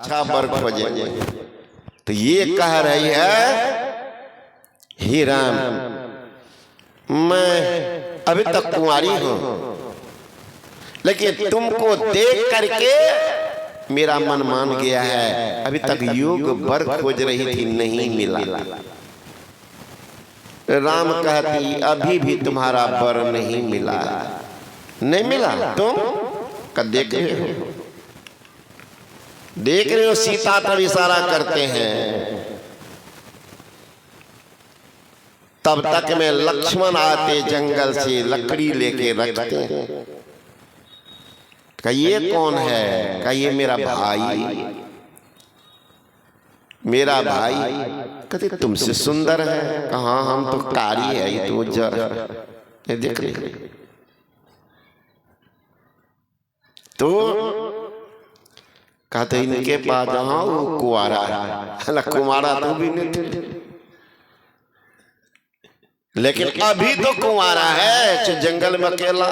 अच्छा वर खोजेंगे। तो ये कह रही है, हे राम, मैं अभी तक कुंवारी हूं, लेकिन तुमको देख करके मेरा मन मान गया है। अभी तक योग वर खोज रही थी, नहीं मिला। राम कहती, अभी भी तुम्हारा वर नहीं मिला। नहीं मिला? तुम कब देख रहे हो? देख रहे हो सीता तब इशारा करते हैं। तब तक में लक्ष्मण आते जंगल से लकड़ी लेके रखते हैं। का ये कौन है? का ये मेरा भाई, मेरा भाई। कहते तुमसे सुंदर है। कहा हम तो कारी है, ये तो जर देख रहे। तो कहते इनके पास जहाँ वो कुंवारा है। कुंवारा तो भी नहीं थे, लेकिन अभी तो कुंवारा है। जंगल में अकेला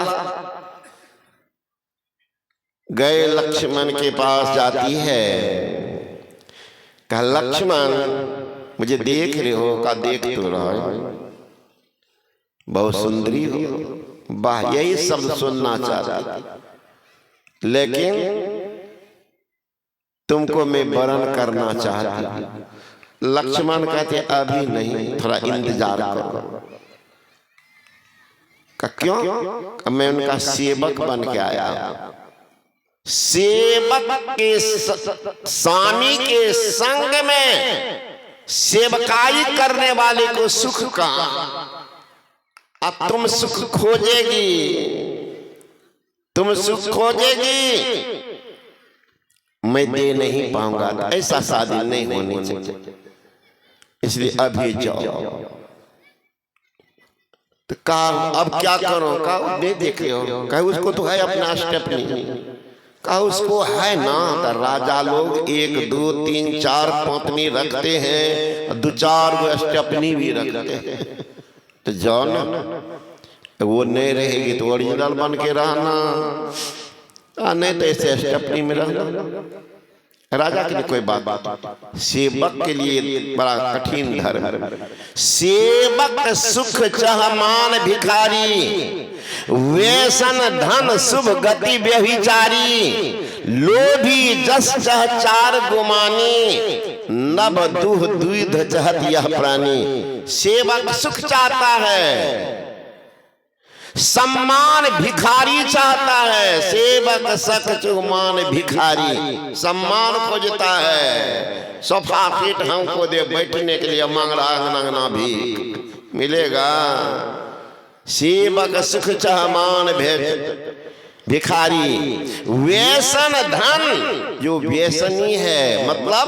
गए, लक्ष्मण के पास जाती है। कहा लक्ष्मण, मुझे देख रहे हो? का देख तो रहा है, बहुत सुंदरी हो। वाह, यही शब्द सुनना चाहती, लेकिन तुमको मैं वरण करना चाहती। लक्ष्मण कहते अभी नहीं, थोड़ा इंतजार करो। क्यों? मैं उनका सेवक बन के आया। सेवक के स्वामी के संग में सेवकाई करने वाले को सुख का, अब तुम सुख खोजेगी, तुम सुख खोजेगी, मैं दे नहीं पाऊंगा। ऐसा शादी नहीं होनी चाहिए, इसलिए अभी जाओ। तो कहा अब क्या करो? कहा नहीं देखे हो? कहा उसको तो है अपना स्टेपनी। कहा उसको है ना। तो राजा लोग 1 2 3 4 पत्नी रखते हैं, 2 4 गो स्टेपनी भी रखते हैं। तो जाओ ना, वो नहीं रहेगी तो ओरिजिनल बन के रहना, नहीं तो ऐसे स्टेपनी में रहना। राजा के लिए कोई बात, सेवक के लिए बड़ा कठिन धर्म। सेवक सुख चहमान भिखारी, व्यसन धन शुभ गति व्यभिचारी, लोभी जस चह चार गुमानी, नभ दुह द्विध चहत यह प्राणी। सेवक सुख चाहता है, सम्मान भिखारी चाहता है। सेवक सख चुमान भिखारी, सम्मान खोजता है। सोफा सीट हमको दे बैठने के लिए मांग रहा है, अंगना भी मिलेगा। सेवक सुख चहमान भिखारी, व्यसन धन, जो व्यसनी है, मतलब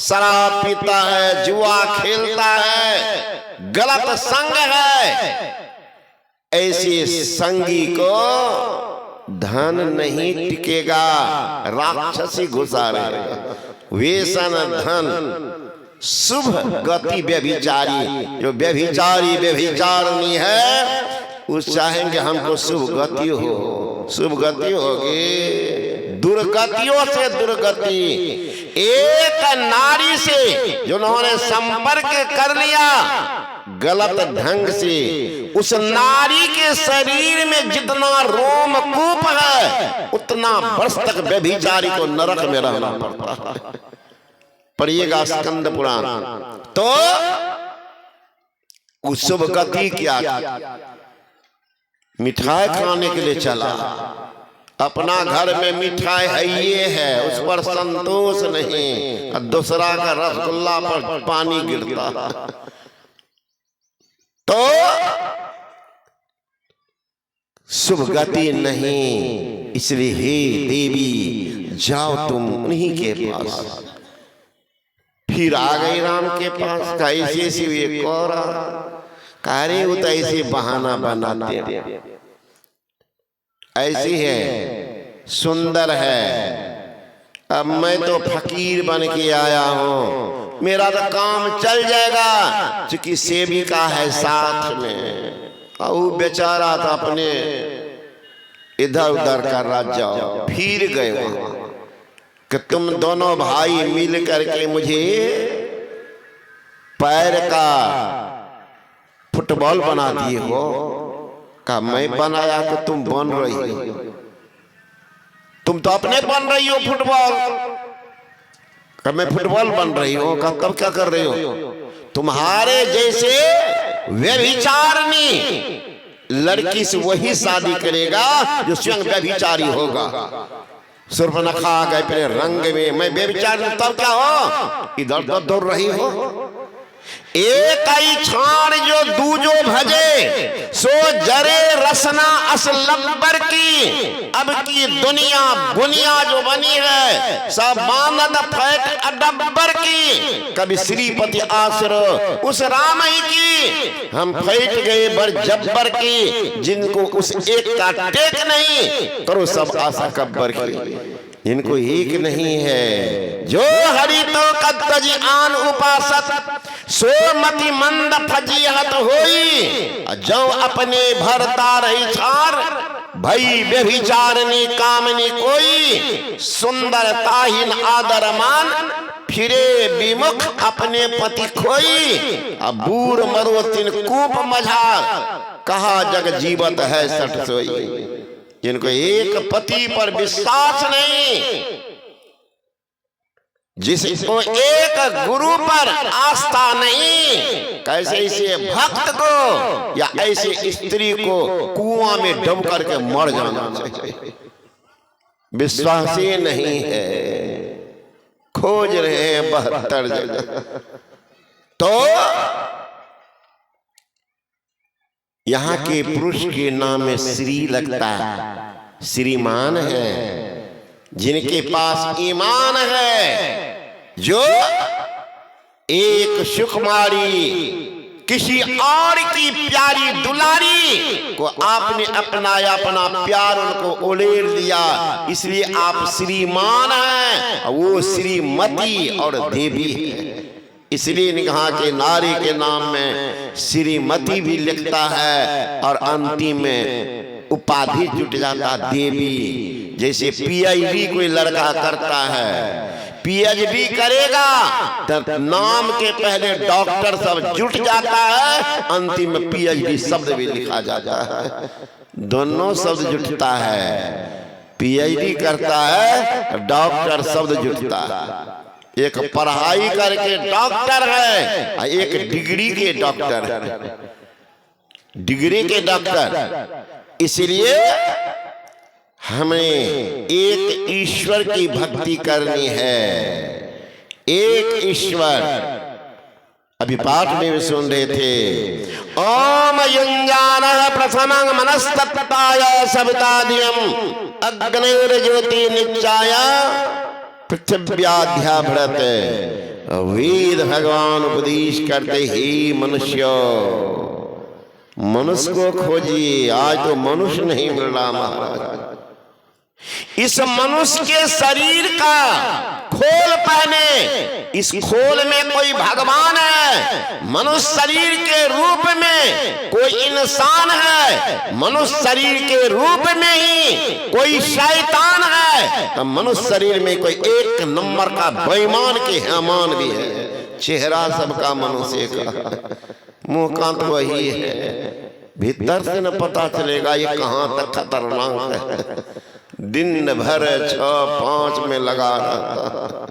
शराब पीता है, जुआ खेलता है, गलत संग है, ऐसे संगी को धन नहीं टिकेगा, राक्षसी घुसारेगा। व्यसन धन शुभ गति व्यभिचारी, जो व्यभिचारी व्यभिचारणी है, उस चाहेंगे हमको शुभ गति हो। शुभ गति होगी, दुर्गतियों से दुर्गति। एक नारी से जिन्होंने संपर्क कर लिया गलत ढंग से, उस नारी के शरीर में जितना रोमकूप है, उतना वर्ष तक व्यभिचारी को नरक में रहना पड़ता है। पढ़िएगा स्कंद पुराण। तो उस शुभ गति क्या? मिठाई खाने के लिए चला, अपना घर में मिठाई है, ये है, उस पर संतोष नहीं, दूसरा का रसगुल्ला पर पानी गिरता। तो शुभ गति नहीं, इसलिए हे देवी जाओ तुम उन्हीं के पास। फिर आ गई राम के पास। कैसे से कोरा कार्य होता, ऐसे बहाना बनाते हैं। ऐसी है, सुंदर है, अब मैं तो फकीर बन के आया हूं, मेरा तो काम चल जाएगा, क्योंकि सेविका है साथ में। और बेचारा था अपने इधर उधर कर रहा। जाओ, फिर गए वहां। कि तुम दोनों भाई मिल करके मुझे पैर का फुटबॉल बना दिए हो। का मैं बनाया कि तुम बन रही हो? तुम तो अपने बन रही हो फुटबॉल। का मैं फुटबॉल बन रही हूँ? का कब क्या कर रही हो? तुम्हारे जैसे व्यभिचारिणी लड़की से वही शादी करेगा जो स्वयं व्यभिचारी होगा। सुर्पनखा आ गए अपने रंग में, मैं व्यभिचारी तब क्या हो? इधर उधर दौड़ रही हो। एक आई छाण जो दूजो भजे, सो जरे रसना असलब्बर की। अब की दुनिया बुनिया जो बनी है, सब मानद फैट अडब्बर की। कभी श्रीपति आसरो उस राम ही की, हम फैट गए बर जब्बर की। जिनको उस एक का टेक नहीं, करो सब आशा कब्बर की। इनको एक नहीं है जो हरि तो कद्दज आन उपासत, सो मति मंद फजीहत होई। जो अपने भरता रही छार, भई व्यभिचारिणी कामनी कोई। सुंदरताहीन आदरमान, फिरे विमुख अपने पति खोई। अब बूढ़ मरो तिन कूप मझार, कहा जग जीवत है सठ सोई। जिनको एक पति पर विश्वास नहीं, जिसको एक गुरु पर आस्था नहीं, कैसे इसे भक्त को या ऐसे स्त्री को कुआं में डूब करके मर जाना चाहिए। विश्वास ही नहीं है, खोज रहे हैं 72 जगह। तो यहाँ के पुरुष के नाम में श्री लगता है, श्रीमान है। जिनके पास ईमान है, जो एक सुकुमारी किसी और की प्यारी दुलारी को आपने अपनाया, अपना प्यार उनको उड़ेल दिया, इसलिए आप श्रीमान हैं। वो श्रीमती और देवी है। इसलिए निगाह के नारी के नाम में श्रीमती भी लिखता है और अंतिम में उपाधि जुट जाता देवी। जैसे पीएचडी कोई लड़का करता है, पीएचडी करेगा तो नाम के पहले डॉक्टर सब जुट जाता है, अंतिम में पीएचडी शब्द भी लिखा जाता है। दोनों शब्द जुटता है, पीएचडी करता है, डॉक्टर शब्द जुटता है। एक पढ़ाई करके डॉक्टर है, एक डिग्री के डॉक्टर है, डिग्री के डॉक्टर। इसलिए हमें एक ईश्वर की भक्ति करनी है, एक ईश्वर। अभी पाठ में भी सुन रहे थे, ओम युञ्जानः प्रथमं मनस्तत्ताय सविताधियम् अग्निर्ज्योति निच्चाय पृथ्व्याध्याभृत। वेद भगवान उपदेश करते ही मनुष्य, मनुष्य को खोजिए। आज तो मनुष्य नहीं मिल रहा महाराज। इस मनुष्य के शरीर का खोल पहने, इस खोल में कोई भगवान है। मनुष्य शरीर के रूप में कोई इंसान है, मनुष्य शरीर के रूप में ही कोई शैतान है, तो मनुष्य शरीर में कोई एक नंबर का बेईमान के हैमान भी है। चेहरा सबका मनुष्य का, मुंह कांत वही है, भीतर से न पता चलेगा ये कहां तक खतरनाक है। दिन भर 6-5 में लगा रहता।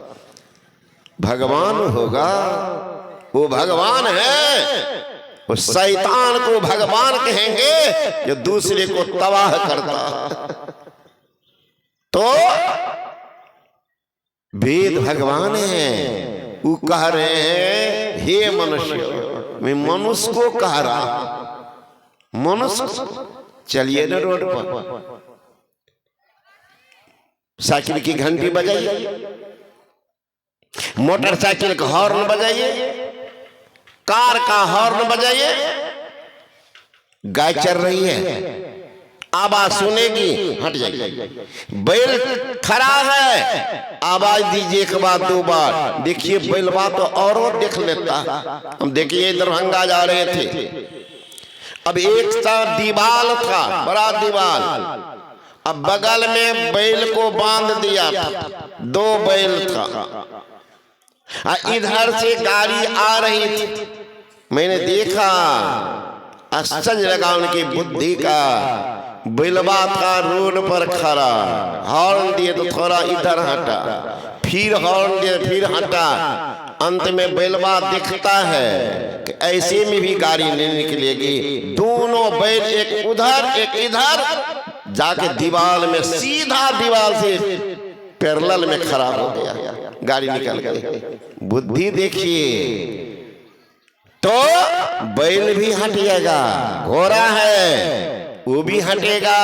भगवान होगा, वो भगवान है। वो शैतान को भगवान कहेंगे जो दूसरे को तबाह करता। तो वेद भगवान है, वो कह रहे हैं हे मनुष्य। मैं मनुष्य को कह रहा, मनुष्य चलिए ना रोड पर, साइकिल की घंटी बजाइए, मोटरसाइकिल का हॉर्न बजाइए, कार का हॉर्न बजाइए। गाय चल रही है, आवाज सुनेगी, हट जाइए। बैल खड़ा है, आवाज दीजिए 1 बार 2 बार। देखिए बैलवा तो और देख लेता। हम देखिए दरभंगा जा रहे थे, अब एक सा दीवाल था, बड़ा दीवाल, अब बगल में बैल को बांध दिया था, 2 बैल था, इधर से गाड़ी आ रही थी। मैंने देखा, आश्चर्य लगा उनकी बुद्धि का। बैलवा था रोड पर खड़ा, हॉर्न दिए तो थोड़ा इधर हटा, फिर हॉर्न दिए फिर हटा। अंत में बैलवा दिखता है कि ऐसे में भी गाड़ी नहीं निकलेगी। दोनों बैल एक उधर एक इधर जाके दीवार में, सीधा दीवार से पैरेलल में खड़ा हो गया, गाड़ी निकल गई। बुद्धि देखिए। तो बैल भी हट जाएगा, घोड़ा है वो भी हटेगा,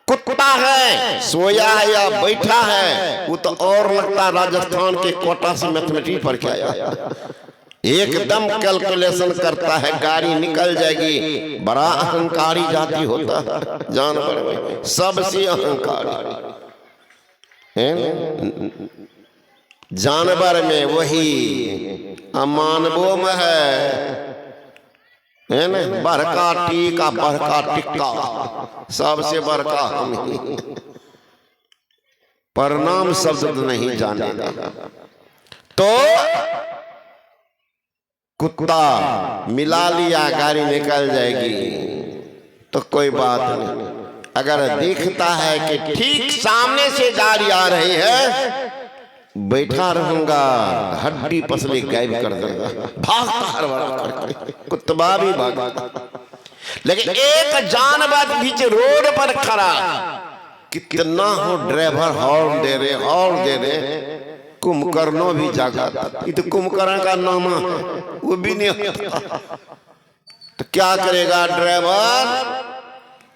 कुत्ता है सोया है या बैठा है वो तो और लगता राजस्थान के कोटा से मैथमेटिक्स पढ़ के आया, एकदम कैलकुलेशन करता है, गाड़ी निकल जाएगी। बड़ा अहंकारी जाति होता है जानवर में, सबसे अहंकारी है। जानवर में वही, मानवों में है ना, बड़का टीका बड़का टिक्का, सबसे बड़का हम ही। परिणाम शब्द नहीं जानेगा। तो कुत्ता मिला लिया, गाड़ी निकल जाएगी तो कोई बात नहीं। अगर देखता है कि ठीक सामने से गाड़ी आ रही है, बैठा रहूंगा, हड्डी पसली गायब कर देगा, भागता हर बार, कुत्ता भी भागता। लेकिन एक जानवर बीच रोड पर खड़ा, कितना हो ड्राइवर हॉर्न दे रहे, कुंभकर्णों भी जागा। ये तो कुंभकर्ण का नाम है, वो भी नहीं होता। तो क्या करेगा ड्राइवर,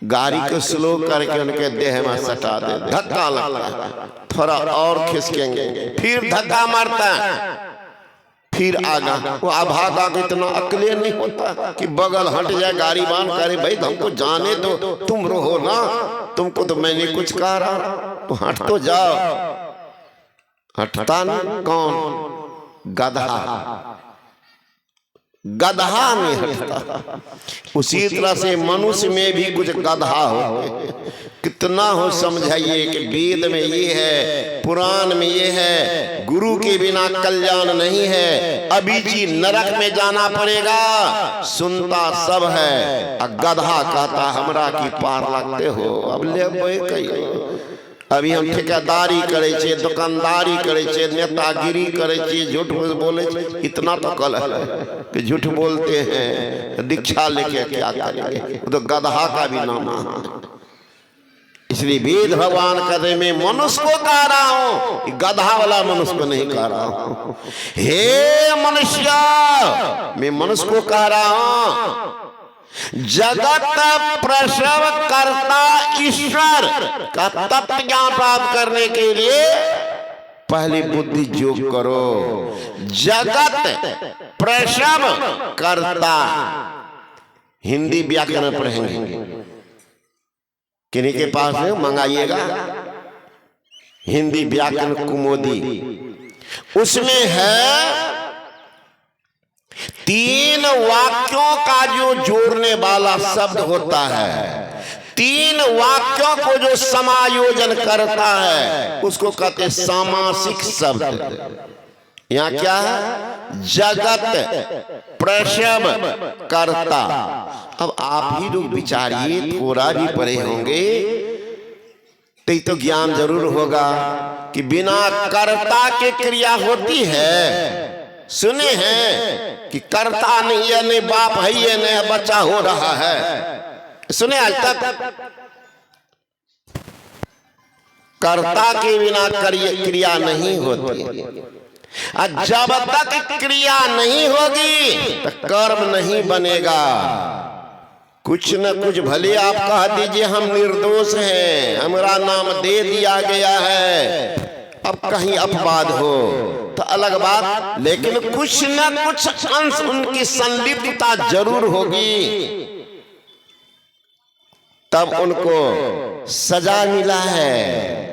गाड़ी को स्लो करके उनके देह में सटा दे, धक्का लगता है, थोड़ा और खिसकेंगे, फिर धक्का मारता है, फिर आगा। वो भागा के इतना अकले नहीं होता कि बगल हट जाए, गाड़ी बांध करे, भाई हमको जाने दो, तुम रहो ना, तुमको तो मैंने कुछ कहा रहा, तो हट तो जाओ। हटता नहीं, कौन? गधा, गधा नहीं हटता। उसी तरह से मनुष्य में भी कुछ गधा हो। कितना हो समझाइए कि वेद में ये है, पुराण में ये है, गुरु के बिना कल्याण नहीं है, अभी जी नरक में जाना पड़ेगा। सुनता सब है, गधा कहता हमरा की पार लगते हो। अब ले अभी हम ठेकेदारी करे छे, दुकानदारी करे छे, नेतागिरी करे छे, झूठ बोले छे, इतना तो कल है कि झूठ बोलते हैं, दीक्षा लेके क्या करेंगे। तो गधा का भी नाम है। इसलिए वेद भगवान कहते मैं मनुष्य को कह रहा हूं, गधा वाला मनुष्य को नहीं कह रहा हूं। हे मनुष्य, मैं मनुष्य को कह रहा हूं, जगत प्रसव करता ईश्वर का तत्व ज्ञान प्राप्त करने के लिए पहले बुद्धि योग करो। जगत प्रसव करता, हिंदी व्याकरण पढ़ेंगे, किन्हीं के पास है मंगाइएगा, हिंदी व्याकरण कुमुदी, उसमें है 3 वाक्यों का जो जोड़ने वाला शब्द होता है, 3 वाक्यों को जो समायोजन करता है, उसको कहते सामासिक शब्द। यहाँ क्या है? जगत प्रसव करता। अब आप ही लोग विचारिए, थोड़ा भी पढ़े होंगे तो ज्ञान जरूर होगा कि बिना कर्ता के क्रिया होती है। सुने हैं कि कर्ता नहीं है, नहीं बाप है, ये नहीं बच्चा हो रहा है। सुने आज तक? कर्ता के बिना क्रिया नहीं होती। जब तक क्रिया नहीं होगी तो कर्म नहीं बनेगा। कुछ न कुछ भले आप कह दीजिए हम निर्दोष हैं, हमारा नाम दे दिया गया है, अब कहीं अपवाद हो तो अलग बात, लेकिन कुछ न कुछ अंश उनकी संलिप्तता जरूर होगी, तब उनको सजा मिला है।